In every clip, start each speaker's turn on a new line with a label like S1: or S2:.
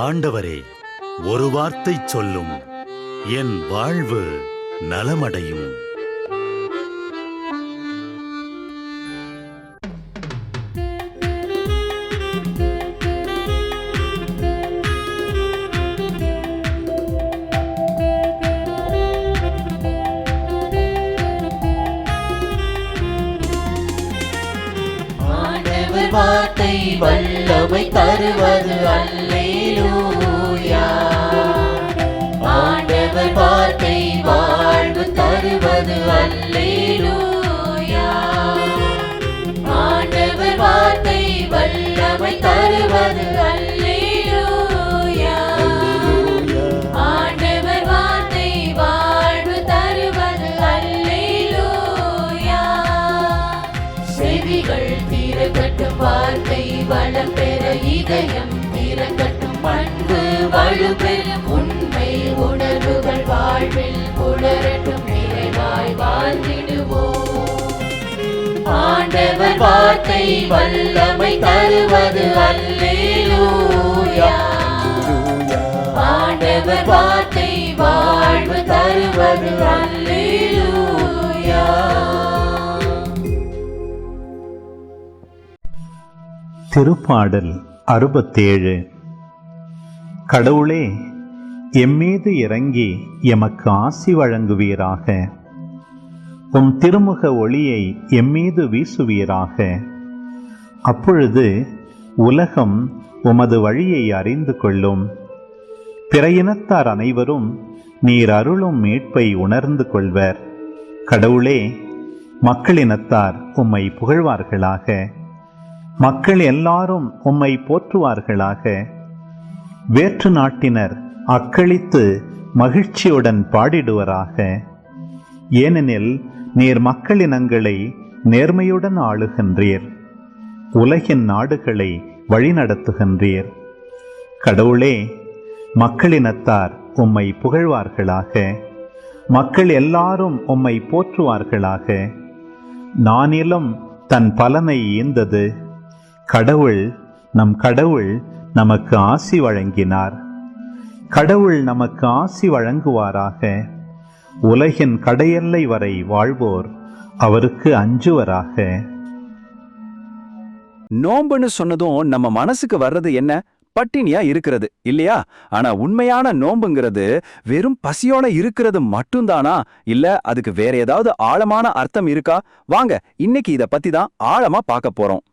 S1: ஆண்டவரே, ஒரு வார்த்தை சொல்லும், என் வாழ்வு நலமடையும்.
S2: வார்த்தை வல்லமை தருவது அல்லேலூயா. ஆண்டவர் வார்த்தை வாழ்வு தருவது அல்லேலூயா. ஆண்டவர் வார்த்தை வல்லமை தருவது அல்லேலூயா. ஆண்டவர் வார்த்தை வாழ்வு தருவது அல்லேலூயா. செவிகள் திறக்கட்டும், வார்த்தை வளம் பெற இதயம் திறக்கட்டும், பண்பு வலுப்பெறும், உண்மை உணர்வுகள் வாழ்வில் புலரட்டும், நிறைவாய் வாழ்ந்திடுவோம். ஆண்டவர் வார்த்தை வல்லமை தருவது அல்லேலூயா. ஆண்டவர் வார்த்தை வாழ்வு தருவது அல்லேலூயா.
S3: திருப்பாடல் 67. கடவுளே, எம்மீது இறங்கி எமக்கு ஆசி வழங்குவீராக. உம் திருமுக ஒளியை எம்மீது வீசுவீராக. அப்பொழுது உலகம் உமது வழியை அறிந்து கொள்ளும். பிற இனத்தார் அனைவரும் நீர் அருளும் மீட்பை உணர்ந்து கொள்வர். கடவுளே, மக்களினத்தார் உம்மை புகழ்வார்களாக. மக்கள் எல்லாரும் உம்மை போற்றுவார்களாக. வேற்று நாட்டினர் அக்களித்து மகிழ்ச்சியுடன் பாடிடுவராக. ஏனெனில் நீர் மக்களினங்களை நேர்மையுடன் ஆளுகின்றீர், உலகின் நாடுகளை வழிநடத்துகின்றீர். கடவுளே, மக்களினத்தார் உம்மை புகழ்வார்களாக. மக்கள் எல்லாரும் உம்மை போற்றுவார்களாக. நானிலம் தன் பலனை ஈந்தது. நம் கடவுள் நமக்கு ஆசி வழங்கினார். கடவுள் நமக்கு ஆசி வழங்குவாராக. உலகின் கடையெல்லை வரை வாழ்வோர் அவருக்கு அஞ்சுவராக.
S4: நோம்புன்னு சொன்னதும் நம்ம மனசுக்கு வர்றது என்ன? பட்டினியா இருக்கிறது இல்லையா? ஆனா உண்மையான நோம்புங்கிறது வெறும் பசியோட இருக்கிறது மட்டும்தானா? இல்ல அதுக்கு வேற ஏதாவது ஆழமான அர்த்தம் இருக்கா? வாங்க இன்னைக்கு இத பத்தி தான் ஆழமா பார்க்க போறோம்.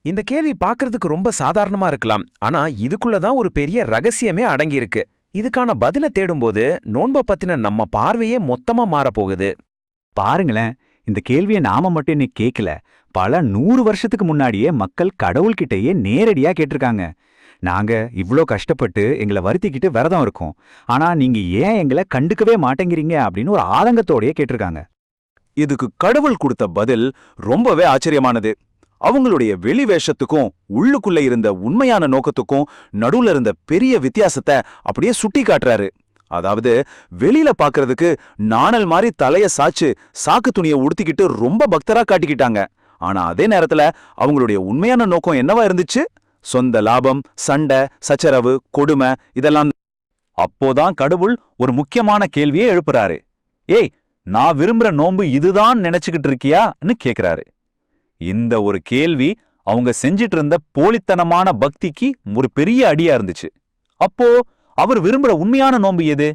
S5: இந்த கேள்வி பார்க்கறதுக்கு ரொம்ப சாதாரணமா இருக்கலாம், ஆனா இதுக்குள்ளதான் ஒரு பெரிய ரகசியமே அடங்கி இருக்கு. இதுக்கான பதில தேடும்போது நோன்பை பத்தின நம்ம பார்வையே மொத்தமா மாறப்போகுது.
S6: பாருங்களேன், இந்த கேள்வியை நாம மட்டும் இன்னைக்கு கேட்கல, பல 100 வருஷத்துக்கு முன்னாடியே மக்கள் கடவுள்கிட்டயே நேரடியா கேட்டிருக்காங்க. நாங்க இவ்ளோ கஷ்டப்பட்டு எங்களை வருத்திக்கிட்டு விரதம் இருக்கோம், ஆனா நீங்க ஏன் எங்களை கண்டுக்கவே மாட்டேங்கிறீங்க அப்படின்னு ஒரு ஆதங்கத்தோடயே கேட்டிருக்காங்க.
S4: இதுக்கு கடவுள் கொடுத்த பதில் ரொம்பவே ஆச்சரியமானது. அவங்களுடைய வெளி வேஷத்துக்கும் உள்ளுக்குள்ள இருந்த உண்மையான நோக்கத்துக்கும் நடுவுல இருந்த பெரிய வித்தியாசத்தை அப்படியே சுட்டி காட்டுறாரு. அதாவது வெளியில பாக்குறதுக்கு நாணல் மாதிரி தலைய சாச்சு சாக்கு துணியை உடுத்திக்கிட்டு ரொம்ப பக்தரா காட்டிக்கிட்டாங்க. ஆனா அதே நேரத்துல அவங்களுடைய உண்மையான நோக்கம் என்னவா இருந்துச்சு? சொந்த லாபம், சண்டை, சச்சரவு, கொடுமை, இதெல்லாம். அப்போதான் கடவுள் ஒரு முக்கியமான கேள்வியை எழுப்புறாரு. ஏய், நான் விரும்புற நோன்பு இதுதான் நினைச்சுக்கிட்டு இருக்கியான்னு கேக்குறாரு. இந்த ஒரு கேள்வி அவங்க செஞ்சிட்டு இருந்த போலித்தனமான பக்திக்கு ஒரு பெரிய அடியா இருந்துச்சு. அப்போ அவர் விரும்புற உண்மையான நோன்பு எது?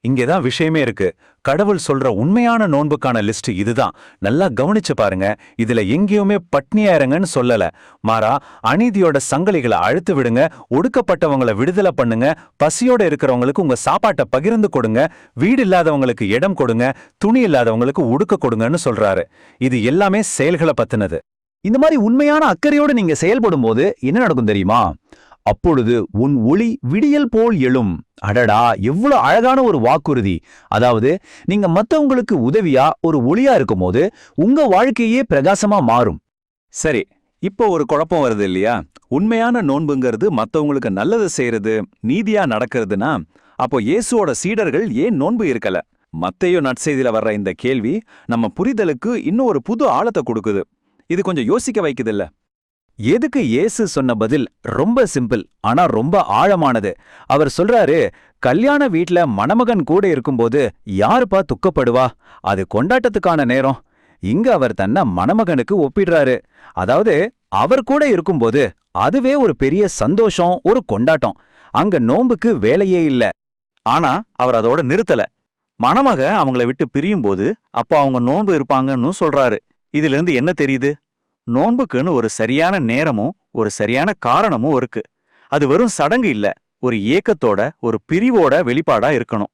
S4: இங்கேதான் விஷயமே இருக்கு. கடவுள் சொல்ற உண்மையான நோன்புக்கான லிஸ்ட் இதுதான். நல்லா கவனிச்சு பாருங்க. இதுல எங்கேயுமே பட்னியா இருங்கன்னு சொல்லல. மாறா, அநீதியோட சங்கிலிகளை அழுத்து விடுங்க, ஒடுக்கப்பட்டவங்களை விடுதலை பண்ணுங்க, பசியோட இருக்கிறவங்களுக்கு உங்க சாப்பாட்டை பகிர்ந்து கொடுங்க, வீடு இல்லாதவங்களுக்கு இடம் கொடுங்க, துணி இல்லாதவங்களுக்கு உடுக்க கொடுங்கன்னு சொல்றாரு. இது எல்லாமே செயல்களை பத்தினது.
S6: இந்த மாதிரி உண்மையான அக்கறையோடு நீங்க செயல்படும் போது என்ன நடக்கும் தெரியுமா? அப்பொழுது உன் ஒளி விடியல் போல் எழும். அடடா, எவ்வளவு அழகான ஒரு வாக்குறுதி! அதாவது நீங்க மத்தவங்களுக்கு உதவியா ஒரு ஒளியா இருக்கும் போது உங்க வாழ்க்கையே பிரகாசமா மாறும்.
S4: சரி, இப்போ ஒரு குழப்பம் வருது இல்லையா? உண்மையான நோன்புங்கிறது மத்தவங்களுக்கு நல்லது செய்யறது, நீதியா நடக்கிறதுனா, அப்போ இயேசுவோட சீடர்கள் ஏன் நோன்பு இருக்கல? மத்தேயு நற்செய்தியில வர்ற இந்த கேள்வி நம்ம புரிதலுக்கு இன்னும் ஒரு புது ஆழத்தை கொடுக்குது. இது கொஞ்சம் யோசிக்க வைக்குதில்ல? எதுக்கு இயேசு சொன்ன பதில் ரொம்ப சிம்பிள், ஆனா ரொம்ப ஆழமானது. அவர் சொல்றாரு, கல்யாண வீட்ல மணமகன் கூட இருக்கும்போது யாருப்பா துக்கப்படுவா? அது கொண்டாட்டத்துக்கான நேரம். இங்க அவர் தன்னை மணமகனுக்கு ஒப்பிடுறாரு. அதாவது அவர் கூட இருக்கும்போது அதுவே ஒரு பெரிய சந்தோஷம், ஒரு கொண்டாட்டம். அங்க நோன்புக்கு வேலையே இல்ல. ஆனா அவர் அதோட நிறுத்தல. மணமக அவங்கள விட்டு பிரியும் போது அப்ப அவங்க நோன்பு இருப்பாங்கன்னு சொல்றாரு. இதுல இருந்து என்ன தெரியுது? நோன்புக்குன்னு ஒரு சரியான நேரமும் ஒரு சரியான காரணமும் இருக்கு. அது வெறும் சடங்கு இல்ல, ஒரு ஏக்கத்தோட ஒரு பிரிவோட வெளிப்பாடா இருக்கணும்.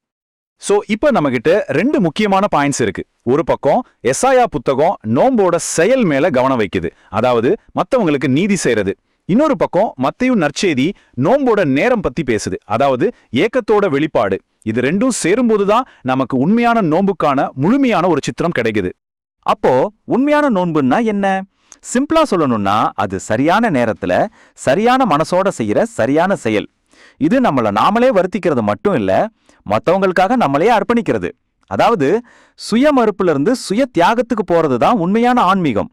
S4: சோ இப்ப நம்ம கிட்ட 2 முக்கியமான பாயிண்ட்ஸ் இருக்கு. ஒரு பக்கம் எசாயா புத்தகம் நோம்போட செயல் மேல கவனம் வைக்குது, அதாவது மத்தவங்களுக்கு நீதி செய்யறது. இன்னொரு பக்கம் மத்தேயு நற்செய்தி நோம்போட நேரம் பத்தி பேசுது, அதாவது ஏக்கத்தோட வெளிப்பாடு. இது ரெண்டும் சேரும்போதுதான் நமக்கு உண்மையான நோன்புக்கான முழுமையான ஒரு சித்திரம் கிடைக்குது. அப்போ உண்மையான நோன்புன்னா என்ன? சிம்பிளா சொல்லணும்னா அது சரியான நேரத்துல சரியான மனசோட செய்யற சரியான செயல். இது நம்மள நாமளே வருத்திக்கிறது மட்டும் இல்ல, மத்தவங்களுக்காக நம்மளே அர்ப்பணிக்கிறது. அதாவது சுய மறுப்புல இருந்து சுய தியாகத்துக்கு போறதுதான் உண்மையான ஆன்மீகம்.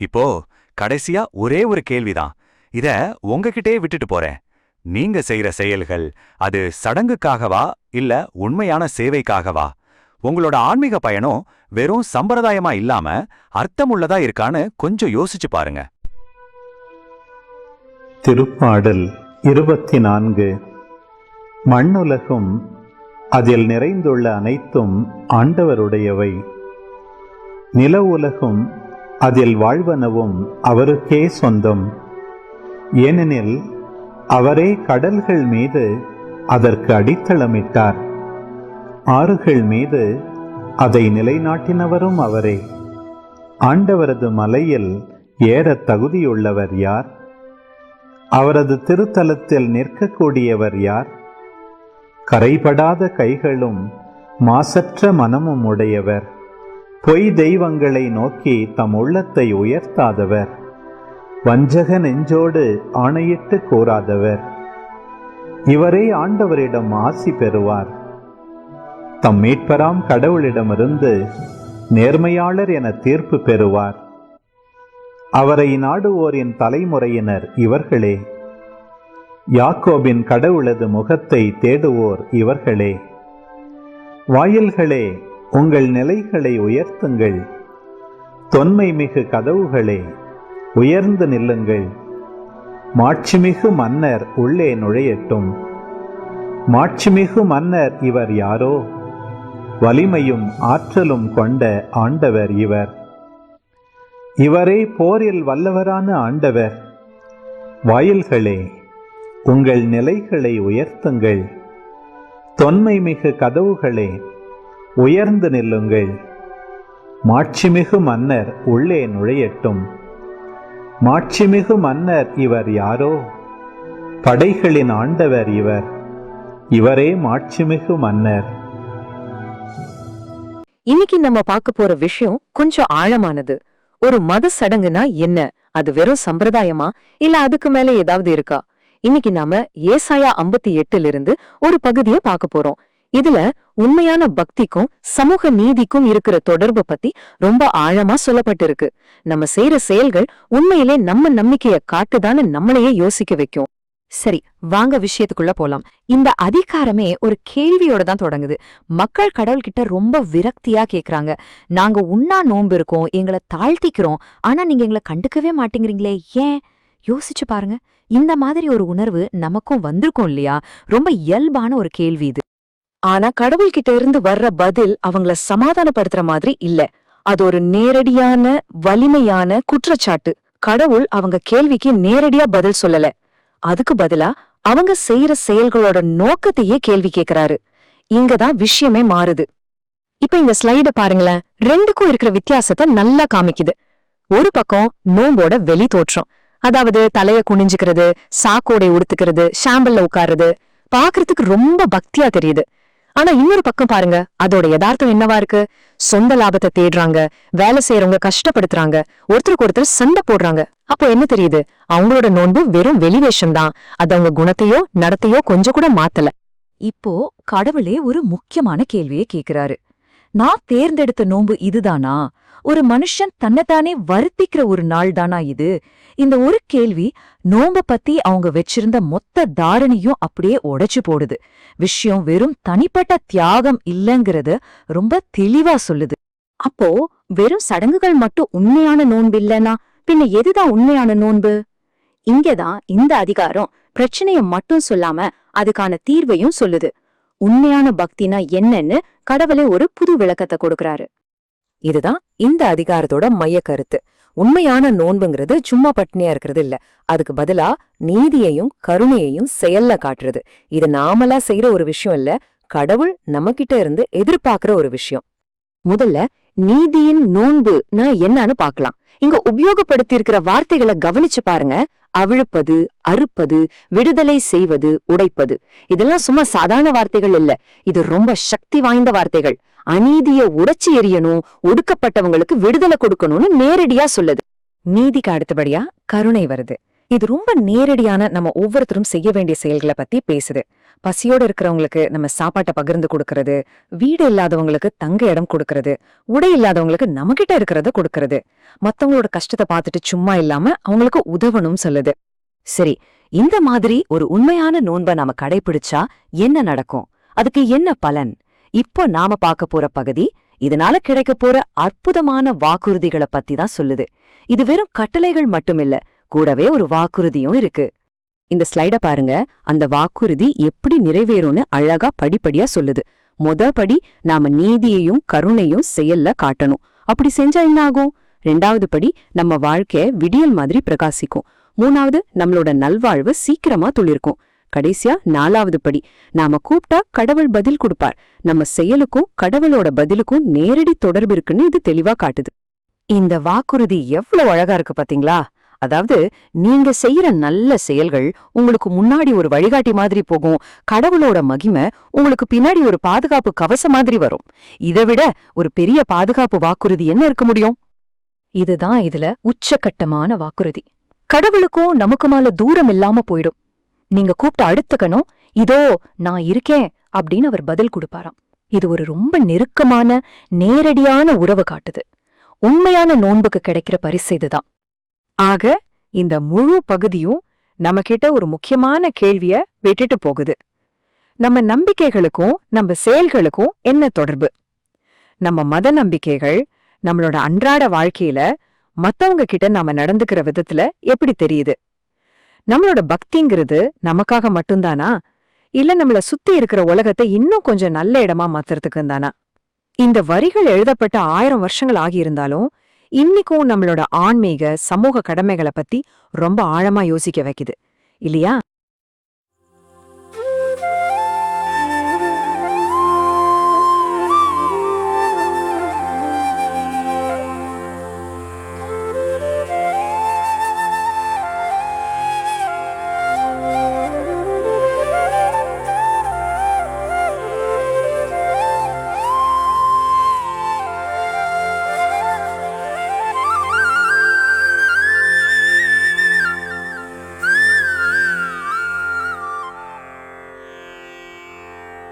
S6: இப்போ கடைசியா ஒரே ஒரு கேள்விதான், இத உங்ககிட்டே விட்டுட்டு போறேன். நீங்க செய்யற செயல்கள் அது சடங்குக்காகவா இல்ல உண்மையான சேவைக்காகவா? உங்களோட ஆன்மீக பயணம் வெறும் சம்பிரதாயமா இல்லாம அர்த்தமுள்ளதா இருக்கான்னு கொஞ்சம் யோசிச்சு பாருங்க.
S3: திருப்பாடல் 24. மண்ணுலகும் அதில் நிறைந்துள்ள அனைத்தும் ஆண்டவருடையவை. நில உலகும் அதில் வாழ்வனவும் அவருக்கே சொந்தம். ஏனெனில் அவரே கடல்கள் மீது அதற்கு அடித்தளமிட்டார், ஆறுகள் மீது அதை நிலைநாட்டினவரும் அவரே. ஆண்டவரது மலையில் ஏறத் தகுதியுள்ளவர் யார்? அவரது திருத்தலத்தில் நிற்கக்கூடியவர் யார்? கரைபடாத கைகளும் மாசற்ற மனமும் உடையவர், பொய் தெய்வங்களை நோக்கி தம் உள்ளத்தை உயர்த்தாதவர், வஞ்சக நெஞ்சோடு ஆணையிட்டு கூறாதவர். இவரே ஆண்டவரிடம் ஆசி பெறுவார். தம் மீட்பராம் கடவுளிடமிருந்து நேர்மையாளர் என தீர்ப்பு பெறுவார். அவரை நாடுவோரின் தலைமுறையினர் இவர்களே. யாக்கோபின் கடவுளது முகத்தை தேடுவோர் இவர்களே. வாயில்களே, உங்கள் நிலைகளை உயர்த்துங்கள். தொன்மை மிகு கதவுகளே, உயர்ந்து நில்லுங்கள். மாட்சிமிகு மன்னர் உள்ளே நுழையட்டும். மாட்சிமிகு மன்னர் இவர் யாரோ? வலிமையும் ஆற்றலும் கொண்ட ஆண்டவர் இவர். இவரே போரில் வல்லவரான ஆண்டவர். வாயில்களே, உங்கள் நிலைகளை உயர்த்துங்கள். தொன்மை மிகு கதவுகளே, உயர்ந்து நில்லுங்கள். மாட்சிமிகு மன்னர் உள்ளே நுழையட்டும். மாட்சிமிகு மன்னர் இவர் யாரோ? படைகளின் ஆண்டவர் இவர். இவரே மாட்சிமிகு மன்னர்.
S7: இன்னைக்கு நம்ம பார்க்க போற விஷயம் கொஞ்சம் ஆழமானது. ஒரு மத சடங்குனா என்ன? அது வெறும் சம்பிரதாயமா இல்ல அதுக்கு மேல ஏதாவது இருக்கா? இன்னைக்கு நாம ஏசாயா 58 ஒரு பகுதியை பார்க்க போறோம். இதுல உண்மையான பக்திக்கும் சமூக நீதிக்கும் இருக்கிற தொடர்பு பத்தி ரொம்ப ஆழமா சொல்லப்பட்டிருக்கு. நம்ம செய்யற செயல்கள் உண்மையிலே நம்ம நம்பிக்கைய காட்டுதான்னு நம்மளையே யோசிக்க வைக்கும். சரி, வாங்க விஷயத்துக்குள்ள போலாம். இந்த அதிகாரமே ஒரு கேள்வியோட தான் தொடங்குது. மக்கள் கடவுள்கிட்ட ரொம்ப விரக்தியா கேக்குறாங்க, நாங்க உண்ணா நோன்பு இருக்கோம், எங்களை தாழ்த்திக்கிறோம், ஆனா நீங்க எங்களை கண்டுக்கவே மாட்டேங்கிறீங்களே, ஏன்? யோசிச்சு பாருங்க. இந்த மாதிரி ஒரு உணர்வு நமக்கும் வந்திருக்கும் இல்லையா? ரொம்ப இயல்பான ஒரு கேள்வி இது. ஆனா கடவுள்கிட்ட இருந்து வர்ற பதில் அவங்கள சமாதானப்படுத்துற மாதிரி இல்ல. அது ஒரு நேரடியான வலிமையான குற்றச்சாட்டு. கடவுள் அவங்க கேள்விக்கு நேரடியா பதில் சொல்லல. அதுக்கு பதிலா அவங்க செய்யற செயல்களோட நோக்கத்தையே கேள்வி கேக்குறாரு. இங்கதான் விஷயமே மாறுது. இப்ப இந்த ஸ்லைட பாருங்களேன். ரெண்டுக்கும் இருக்கிற வித்தியாசத்தை நல்லா காமிக்குது. ஒரு பக்கம் நோம்போட வெளி தோற்றம், அதாவது தலைய குனிஞ்சுக்கிறது, சாக்கோடை உடுத்துக்கிறது, ஷாம்பல்ல உட்காருறது, பாக்குறதுக்கு ரொம்ப பக்தியா தெரியுது. ஆனா இன்னொரு பக்கம் பாருங்க, அதோட யதார்த்தம் என்னவா இருக்கு? சொந்த லாபத்தை தேடுறாங்க, வேலை செய்யறவங்க கஷ்டப்படுத்துறாங்க, ஒருத்தருக்கு ஒருத்தர் சண்டை போடுறாங்க. அப்போ என்ன தெரியுது? அவங்களோட நோன்பு வெறும் வெளிவேஷம் தான். அது அவங்க குணத்தையோ நடத்தையோ கொஞ்சம் கூட மாத்தல.
S2: இப்போ கடவுளே ஒரு முக்கியமான கேள்வியை கேக்குறாரு. நான் தேர்ந்தெடுத்த நோன்பு இதுதானா?
S7: ஒரு மனுஷன் தன்னைத்தானே வருத்திக்கிற ஒரு நாள் தானா இது? இந்த ஒரு கேள்வி நோம்ப பத்தி அவங்க வச்சிருந்த மொத்த தாரணையும் அப்படியே உடைச்சு போடுது. விஷயம் வெறும் தனிப்பட்ட தியாகம் இல்லங்கறத ரொம்ப தெளிவா சொல்லுது. அப்போ வெறும் சடங்குகள் மட்டும் உண்மையான நோன்பு இல்லனா பின்ன எதுதான் உண்மையான நோன்பு? இங்கதான் இந்த அதிகாரம் பிரச்சனைய மட்டும் சொல்லாம அதுக்கான தீர்வையும் சொல்லுது. உண்மையான பக்தினா என்னன்னு கடவுளே ஒரு புது விளக்கத்தை கொடுக்கறாரு. இதுதான் இந்த அதிகாரத்தோட மைய கருத்து. உண்மையான நோன்புங்கிறது சும்மா பட்னியா இருக்கிறது இல்ல, அதுக்கு பதிலா நீதியையும் கருணையையும் செயல்ல காட்டுறது. இது நாமளா செய்யற ஒரு விஷயம் இல்ல, கடவுள் நம்ம கிட்ட இருந்து எதிர்பார்க்கிற ஒரு விஷயம். முதல்ல நீதியின் நோன்புனா என்னன்னு பார்க்கலாம். இங்க உபயோகப்படுத்தி இருக்கிற வார்த்தைகளை கவனிச்சு பாருங்க. அவிழ்ப்பது, அறுப்பது, விடுதலை செய்வது, உடைப்பது, இதெல்லாம் சும்மா சாதாரண வார்த்தைகள் இல்ல, இது ரொம்ப சக்தி வாய்ந்த வார்த்தைகள். அநீதிய உடைச்சி எறியணும், ஒடுக்கப்பட்டவங்களுக்கு விடுதலை கொடுக்கணும்னு நேரடியா சொல்லுது. நீதிக்கு அடுத்தபடியா கருணை வருது. இது ரொம்ப நேரடியான நம்ம ஒவ்வொருத்தரும் செய்ய வேண்டிய செயல்களை பத்தி பேசுது. பசியோட இருக்கிறவங்களுக்கு நம்ம சாப்பாட்டை பகிர்ந்து கொடுக்கறது, வீடு இல்லாதவங்களுக்கு தங்க இடம் கொடுக்கறது, உடை இல்லாதவங்களுக்கு நம்மகிட்ட இருக்கிறத கொடுக்கறது, மத்தவங்களோட கஷ்டத்தை பார்த்துட்டு சும்மா இல்லாம அவங்களுக்கு உதவணும் சொல்லுது. சரி, இந்த மாதிரி ஒரு உண்மையான நோன்பை நாம கடைபிடிச்சா என்ன நடக்கும்? அதுக்கு என்ன பலன்? இப்போ நாம பார்க்க போற பகுதி இதனால கிடைக்க போற அற்புதமான வாக்குறுதிகளை பத்தி தான் சொல்லுது. இது வெறும் கட்டளைகள் மட்டுமில்ல, கூடவே ஒரு வாக்குறுதியும் இருக்கு. இந்த ஸ்லைட பாருங்க. அந்த வாக்குறுதி எப்படி நிறைவேறும்னு அழகா படிப்படியா சொல்லுது. படி நாம நீதியையும் கருணையும் செயல்ல காட்டணும். அப்படி செஞ்சா என்ன ஆகும்? 2வது படி நம்ம வாழ்க்கைய விடியல் மாதிரி பிரகாசிக்கும். 3வது நம்மளோட நல்வாழ்வு சீக்கிரமா துளிர்க்கும். கடைசியா 4வது படி நாம கூப்பிட்டா கடவுள் பதில் கொடுப்பார். நம்ம செயலுக்கும் கடவுளோட பதிலுக்கும் நேரடி தொடர்பு இருக்குன்னு இது தெளிவா காட்டுது. இந்த வாக்குறுதி எவ்வளவு அழகா இருக்கு பாத்தீங்களா? அதாவது நீங்க செய்யற நல்ல செயல்கள் உங்களுக்கு முன்னாடி ஒரு வழிகாட்டி மாதிரி போகும். கடவுளோட மகிமை உங்களுக்கு பின்னாடி ஒரு பாதுகாப்பு கவசம் மாதிரி வரும். இதை விட ஒரு பெரிய பாதுகாப்பு வாக்குறுதி என்ன இருக்க முடியும்? இதுதான் இதுல உச்சகட்டமான வாக்குறுதி. கடவுளுக்கும் நமக்குமால தூரம் இல்லாம போயிடும். நீங்க கூப்பிட்ட அடுத்துக்கணும், இதோ நான் இருக்கேன் அப்படின்னு அவர் பதில் கொடுப்பாராம். இது ஒரு ரொம்ப நெருக்கமான நேரடியான உறவு காட்டுது. உண்மையான நோன்புக்கு கிடைக்கிற பரிசு இதுதான். ஆக இந்த முழு பகுதியும் நம்ம கிட்ட ஒரு முக்கியமான கேள்விய விட்டுட்டு போகுது. நம்ம நம்பிக்கைகளுக்கும் நம்ம செயல்களுக்கும் என்ன தொடர்பு? நம்ம மத நம்பிக்கைகள் நம்மளோட அன்றாட வாழ்க்கையில மத்தவங்க கிட்ட நாம நடந்துக்கிற விதத்துல எப்படி தெரியுது? நம்மளோட பக்திங்கிறது நமக்காக மட்டும்தானா, இல்ல நம்மள சுத்தி இருக்கிற உலகத்தை இன்னும் கொஞ்சம் நல்ல இடமா மாத்துறதுக்கு தானா? இந்த வரிகள் எழுதப்பட்ட 1000 வருஷங்கள் ஆகியிருந்தாலும் இன்னைக்கும் நம்மளோட ஆன்மீக சமூக கடமைகளை பத்தி ரொம்ப ஆழமா யோசிக்க வைக்குது இல்லையா?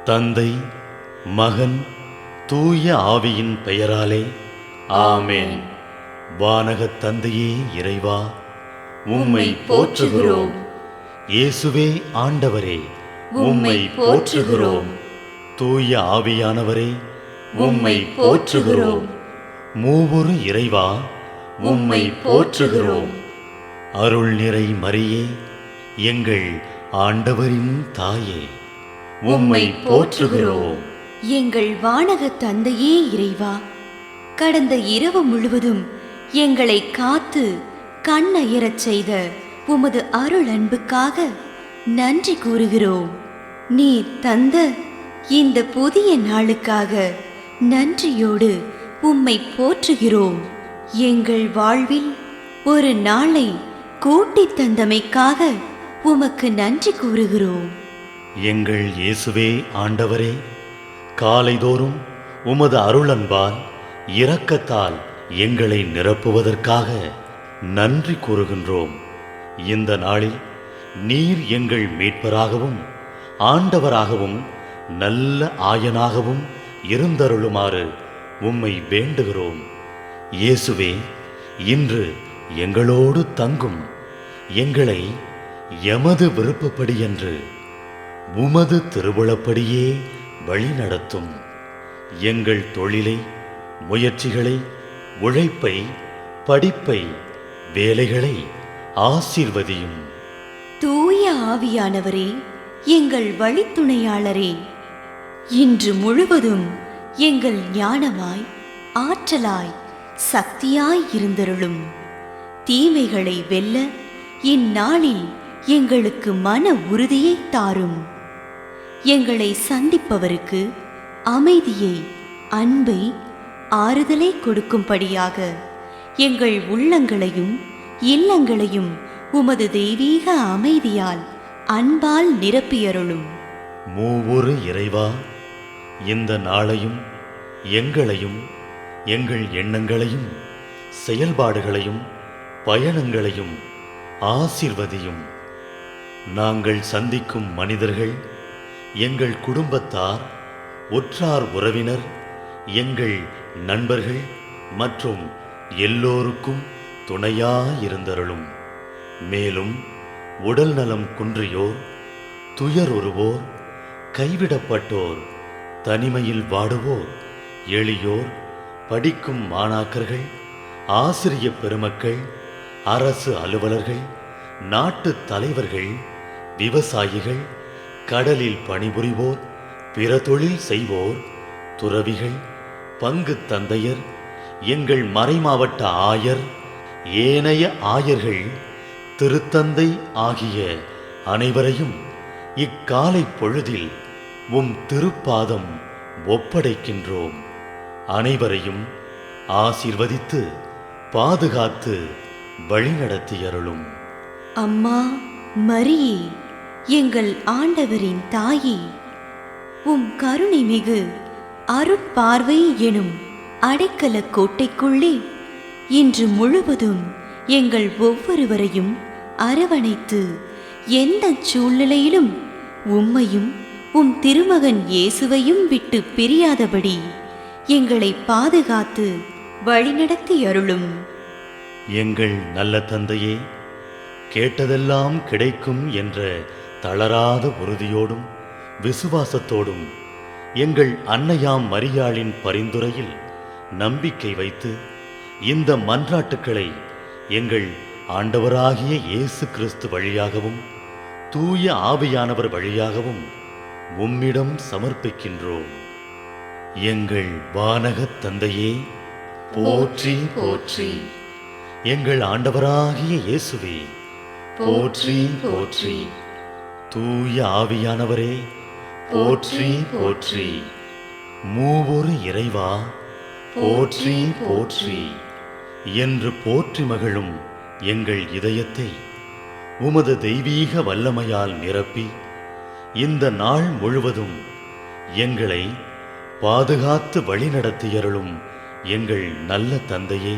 S1: தந்தை, மகன், தூய ஆவியின் பெயராலே ஆமென். வானகத் தந்தையே இறைவா,
S2: உம்மை போற்றுகிறோம்.
S1: இயேசுவே ஆண்டவரே,
S2: உம்மை போற்றுகிறோம்.
S1: தூய ஆவியானவரே,
S2: உம்மை போற்றுகிறோம்.
S1: மூவொரு இறைவா,
S2: உம்மை போற்றுகிறோம்.
S1: அருள் நிறை மரியே, எங்கள் ஆண்டவரின் தாயே,
S2: உம்மை போற்றுகிறோம்.
S8: எங்கள் வானக தந்தையே இறைவா, கடந்த இரவு முழுவதும் எங்களை காத்து கண்ணயரச் செய்த உமது அருள் அன்புக்காக நன்றி கூறுகிறோம். நீர் தந்த இந்த புதிய நாளுக்காக நன்றியோடு உம்மை போற்றுகிறோம். எங்கள் வாழ்வில் ஒரு நாளை கூட்டித் தந்தமைக்காக உமக்கு நன்றி கூறுகிறோம்.
S1: எங்கள் இயேசுவே ஆண்டவரே, காலைதோறும் உமது அருளன்பால் இரக்கத்தால் எங்களை நிரப்புவதற்காக நன்றி கூறுகின்றோம். இந்த நாளில் நீர் எங்கள் மீட்பராகவும் ஆண்டவராகவும் நல்ல ஆயனாகவும் இருந்தருளுமாறு உம்மை வேண்டுகிறோம். இயேசுவே, இன்று எங்களோடு தங்கும். எங்களை எமது விருப்பப்படியன்று உமது திருவுளப்படியே வழிநடத்தும். எங்கள் தொழிலை, முயற்சிகளை, உழைப்பை, படிப்பை, வேலைகளை ஆசீர்வதியும்.
S8: தூய ஆவியானவரே, எங்கள் வழித்துணையாளரே, இன்று முழுவதும் எங்கள் ஞானமாய், ஆற்றலாய், சக்தியாய் இருந்தருளும். தீமைகளை வெல்ல இந்நாளில் எங்களுக்கு மன உறுதியை தாரும். எங்களை சந்திப்பவருக்கு அமைதியை, அன்பை, ஆறுதலை கொடுக்கும்படியாக எங்கள் உள்ளங்களையும் இல்லங்களையும் உமது தெய்வீக அமைதியால், அன்பால் நிரப்பியருளும்.
S1: மூவொரு இறைவா, இந்த நாளையும் எங்களையும், எங்கள் எண்ணங்களையும், செயல்பாடுகளையும், பயணங்களையும் ஆசீர்வதியும். நாங்கள் சந்திக்கும் மனிதர்கள், எங்கள் குடும்பத்தார், உற்றார் உறவினர், எங்கள் நண்பர்கள் மற்றும் எல்லோருக்கும் துணையாயிருந்தருளும். மேலும் உடல் நலம் குன்றியோர், துயருறுவோர், கைவிடப்பட்டோர், தனிமையில் வாடுவோர், எளியோர், படிக்கும் மாணாக்கர்கள், ஆசிரிய பெருமக்கள், அரசு அலுவலர்கள், நாட்டு தலைவர்கள், விவசாயிகள், கடலில் பணிபுரிவோர், பிற தொழில் செய்வோர், துறவிகள், பங்கு தந்தையர், எங்கள் மறைமாவட்ட ஆயர், ஏனைய ஆயர்கள், திருத்தந்தை ஆகிய அனைவரையும் இக்காலை பொழுதில் உம் திருப்பாதம் ஒப்படைக்கின்றோம். அனைவரையும் ஆசீர்வதித்து பாதுகாத்து வழிநடத்தியருளும்.
S8: அம்மா மரியே, எங்கள் ஆண்டவரின் தாயே, உம் கருணை மிகு அருட்பார்வை எனும் அடைக்கல கோட்டைக்குள்ளே இன்று முழுவதும் எங்கள் ஒவ்வொருவரையும் அரவணைத்து, எந்த சூழ்நிலையிலும் உம்மையும் உம் திருமகன் இயேசுவையும் விட்டு பிரியாதபடி எங்களை பாதுகாத்து வழிநடத்தி அருளும்.
S1: எங்கள் நல்ல தந்தையே, கேட்டதெல்லாம் கிடைக்கும் என்ற தளராத உறுதியோடும் விசுவாசத்தோடும் எங்கள் அன்னையாம் மரியாளின் பரிந்துரையில் நம்பிக்கை வைத்து இந்த மன்றாட்டுக்களை எங்கள் ஆண்டவராகிய இயேசு கிறிஸ்து வழியாகவும் தூய ஆவியானவர் வழியாகவும் உம்மிடம் சமர்ப்பிக்கின்றோம். எங்கள் வானகத் தந்தையே, போற்றி போற்றி. எங்கள் ஆண்டவராகிய இயேசுவே, போற்றி போற்றி. தூய ஆவியானவரே, போற்றி போற்றி. மூவொரு இறைவா, போற்றி போற்றி என்று போற்றி மகிழும் எங்கள் இதயத்தை உமது தெய்வீக வல்லமையால் நிரப்பி இந்த நாள் முழுவதும் எங்களை பாதுகாத்து வழிநடத்தியருளும் எங்கள் நல்ல தந்தையே.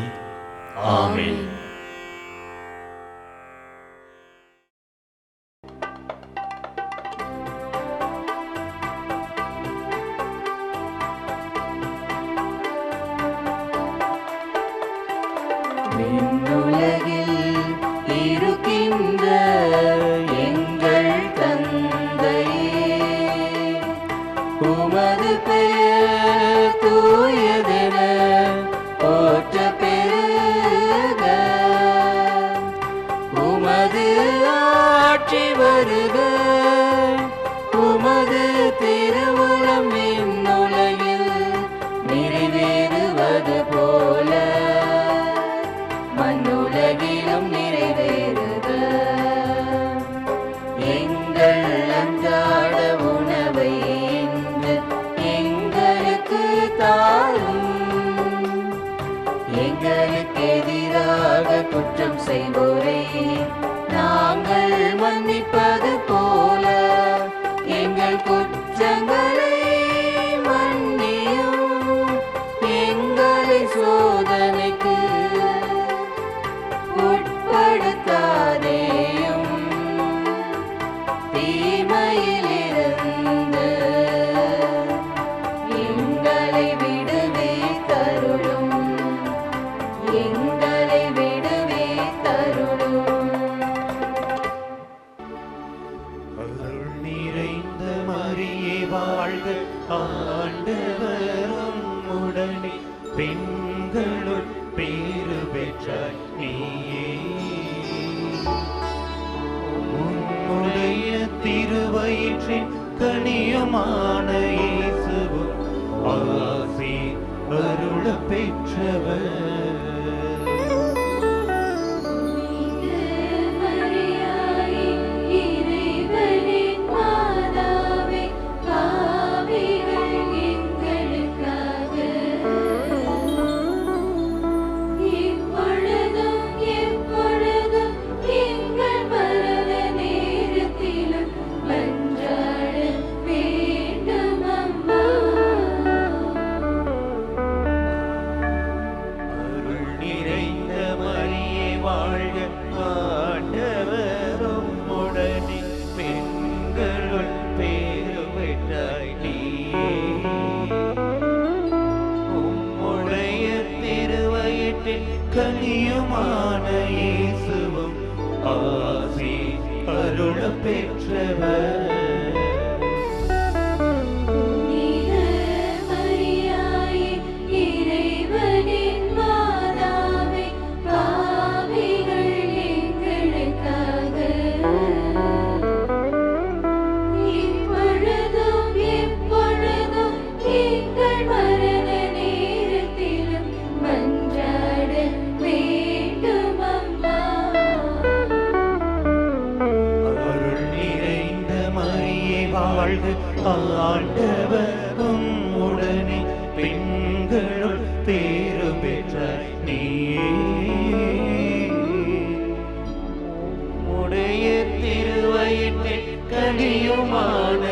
S1: ஆமென்.
S2: விண்ணுலகில் இருக்கின்ற எங்கள் தந்தையே, உமது பெயர் தூயதென போற்ற பெருக. உமது ஆட்சி வருக. உமது திருவுளம் விண்ணுலகில் நிறைவேறுவது போல மண்ணுலகிலும் நிறைவேறுக. எங்கள் அன்றாட உணவை இன்று எங்களுக்கு தாரும். எங்களுக்கு எதிராக குற்றம் செய்வோரை நாங்கள் மன்னிப்பது போல எங்கள் குற்றங்களை மன்னியும். எங்களை சோதனைக்கு உட்படுத்தாதேயும், தீமையிலிருந்து எங்களை விடுவித்தருளும். அருள் நிறைந்த மரியே வாழ்க, ஆண்டவரும் உடனே பெண்களுள் பேறு பெற்றாய் நீயே. உன்னுடைய திருவயிற்றின் கனியுமான இயேசுவும் ஆசி அருள பெற்றவர். கனியுமான இயேசுவும் ஆசி அருள பெற்றவர். ஆண்டவரும் உடனே பெண்களுள் பேறு பெற்றாய் நீயே. உடைய திருவயிற்றின் கனியுமான